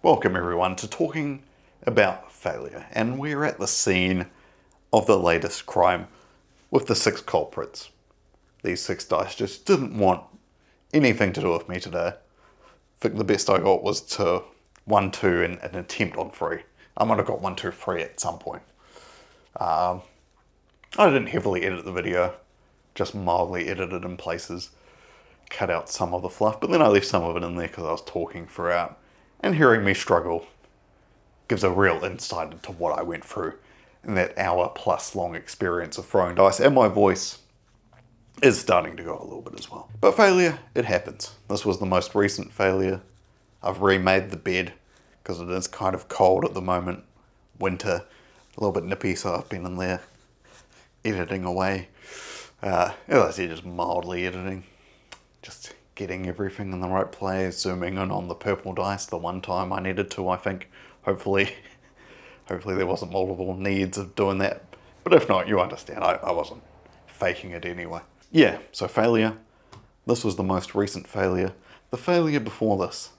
Welcome everyone to talking about failure, and we're at the scene of the latest crime with the 6 culprits. These 6 dice just didn't want anything to do with me today. I think the best I got was to 1-2 in an attempt on 3. I might have got 1-2-3 at some point. I didn't heavily edit the video, just mildly edited in places, cut out some of the fluff, but then I left some of it in there because I was talking throughout. And hearing me struggle gives a real insight into what I went through in that hour-plus long experience of throwing dice, and my voice is starting to go a little bit as well. But failure, it happens. This was the most recent failure. I've remade the bed because it is kind of cold at the moment. Winter, a little bit nippy, so I've been in there editing away. As I said, just mildly editing. Just getting everything in the right place, zooming in on the purple dice the one time I needed to, I think. Hopefully there wasn't multiple needs of doing that. But if not, you understand, I wasn't faking it anyway. Yeah, so failure. This was the most recent failure. The failure before this,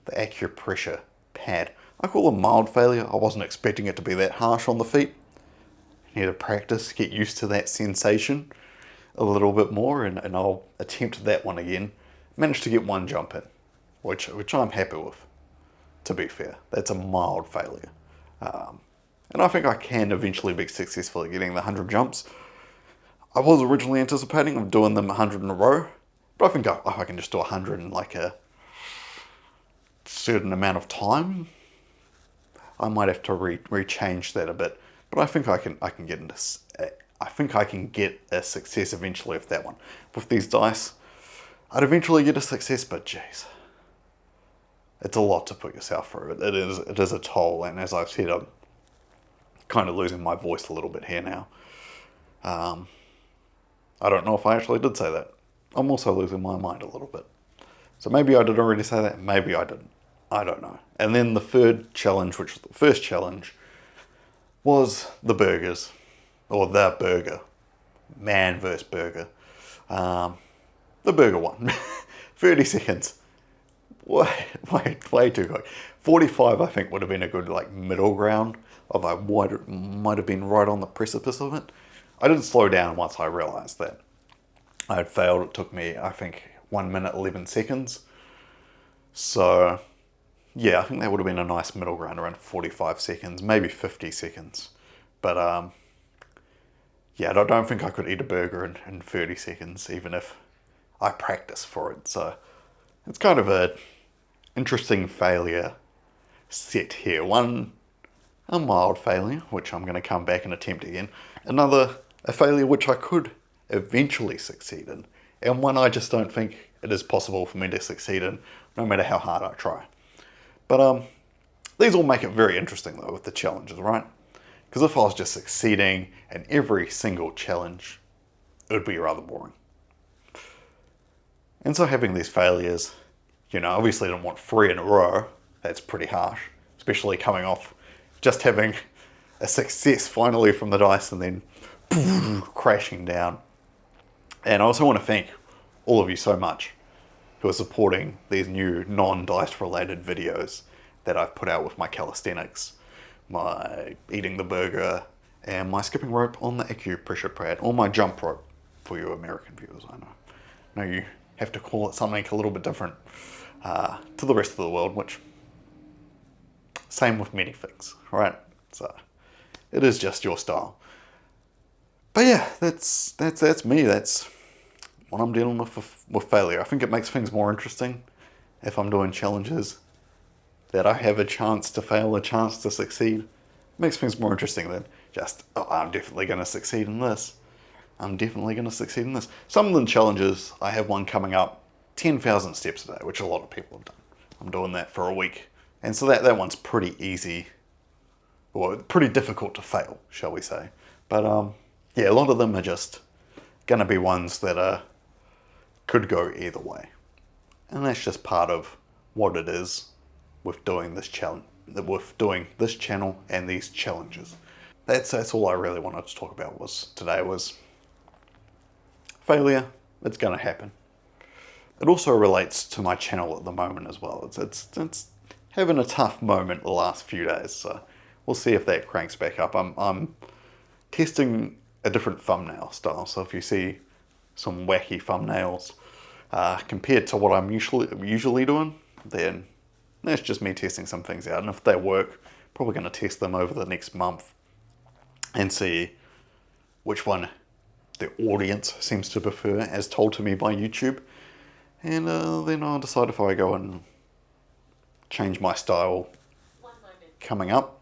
the acupressure pad. I call it a mild failure. I wasn't expecting it to be that harsh on the feet. I need to practice, get used to that sensation a little bit more, and I'll attempt that one again. Managed to get 1 jump in, which I'm happy with, to be fair. That's a mild failure. And I think I can eventually be successful at getting the 100 jumps. I was originally anticipating of doing them 100 in a row, but I think I can just do 100 in like a certain amount of time. I might have to rechange that a bit, but I think I can get into. I think I can get a success eventually with that one. With these dice, I'd eventually get a success, but jeez, it's a lot to put yourself through. It is a toll, and as I've said, I'm kind of losing my voice a little bit here now. I don't know if I actually did say that. I'm also losing my mind a little bit. So maybe I did already say that, maybe I didn't. I don't know. And then the third challenge, which was the first challenge, was the burgers. Or the burger. Man versus burger. The burger one. 30 seconds. Way too quick. 45 I think would have been a good middle ground. Of I might have been right on the precipice of it. I didn't slow down once I realised that I had failed. It took me, I think, 1 minute 11 seconds. So yeah, I think that would have been a nice middle ground, around 45 seconds, maybe 50 seconds. But yeah, I don't think I could eat a burger in 30 seconds, even if I practice for it. So it's kind of a interesting failure set here. One, a mild failure, which I'm going to come back and attempt again. Another, a failure which I could eventually succeed in. And one I just don't think it is possible for me to succeed in, no matter how hard I try. But these all make it very interesting though with the challenges, right? Because if I was just succeeding in every single challenge, it would be rather boring. And so having these failures, obviously I don't want 3 in a row. That's pretty harsh, especially coming off just having a success finally from the dice and then crashing down. And I also want to thank all of you so much who are supporting these new non-dice related videos that I've put out with my calisthenics, my eating the burger, and my skipping rope on the acupressure pad, or my jump rope for you American viewers. I know you have to call it something a little bit different to the rest of the world, which same with many things, right? So it is just your style. But yeah, that's me. That's what I'm dealing with failure. I think it makes things more interesting if I'm doing challenges that I have a chance to fail, a chance to succeed. It makes things more interesting than just, oh, I'm definitely going to succeed in this. I'm definitely going to succeed in this. Some of the challenges, I have one coming up, 10,000 steps a day, which a lot of people have done. I'm doing that for a week. And so that one's pretty easy, or pretty difficult to fail, shall we say. But yeah, a lot of them are just going to be ones that could go either way. And that's just part of what it is with doing this challenge, with doing this channel and these challenges. That's all I really wanted to talk about today was failure. It's going to happen. It also relates to my channel at the moment as well. It's having a tough moment the last few days, so we'll see if that cranks back up. I'm testing a different thumbnail style, so if you see some wacky thumbnails compared to what I'm usually doing, then that's just me testing some things out. And if they work, probably going to test them over the next month and see which one the audience seems to prefer, as told to me by YouTube. And then I'll decide if I go and change my style coming up.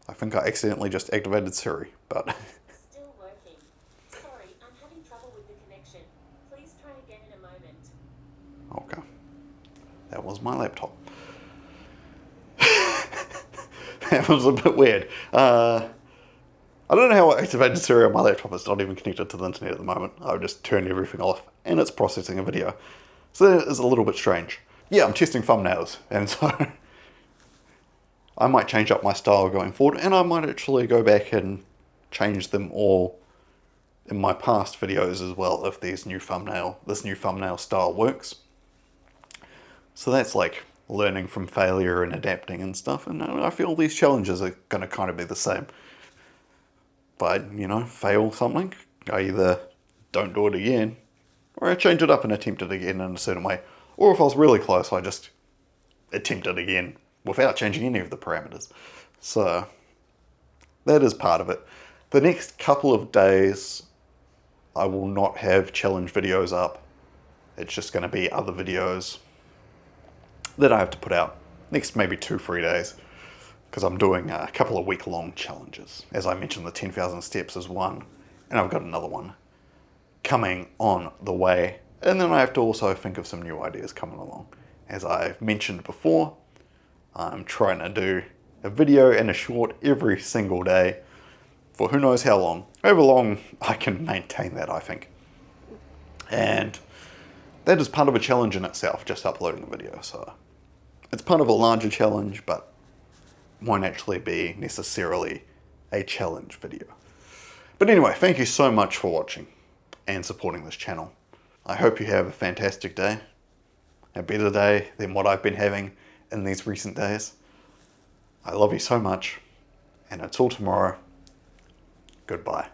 I think I accidentally just activated Siri, but Still working. Sorry, I'm having trouble with the connection. Please try again in a moment. okay. That was my laptop. That was a bit weird. I don't know how I activated Siri on my laptop. It's not even connected to the internet at the moment. I've just turned everything off and it's processing a video. So that is a little bit strange. Yeah, I'm testing thumbnails, and so I might change up my style going forward, and I might actually go back and change them all in my past videos as well if this new thumbnail style works. So that's like learning from failure and adapting and stuff, and I feel these challenges are going to kind of be the same. If I, fail something, I either don't do it again, or I change it up and attempt it again in a certain way. Or if I was really close, I just attempt it again without changing any of the parameters. So that is part of it. The next couple of days, I will not have challenge videos up. It's just going to be other videos that I have to put out next maybe 2-3 days, because I'm doing a couple of week-long challenges. As I mentioned, the 10,000 steps is one, and I've got another one coming on the way. And then I have to also think of some new ideas coming along. As I've mentioned before, I'm trying to do a video and a short every single day for who knows how long. However long I can maintain that, I think. And that is part of a challenge in itself, just uploading a video. So it's part of a larger challenge, but won't actually be necessarily a challenge video. But anyway, thank you so much for watching and supporting this channel. I hope you have a fantastic day, a better day than what I've been having in these recent days. I love you so much, and until tomorrow, goodbye.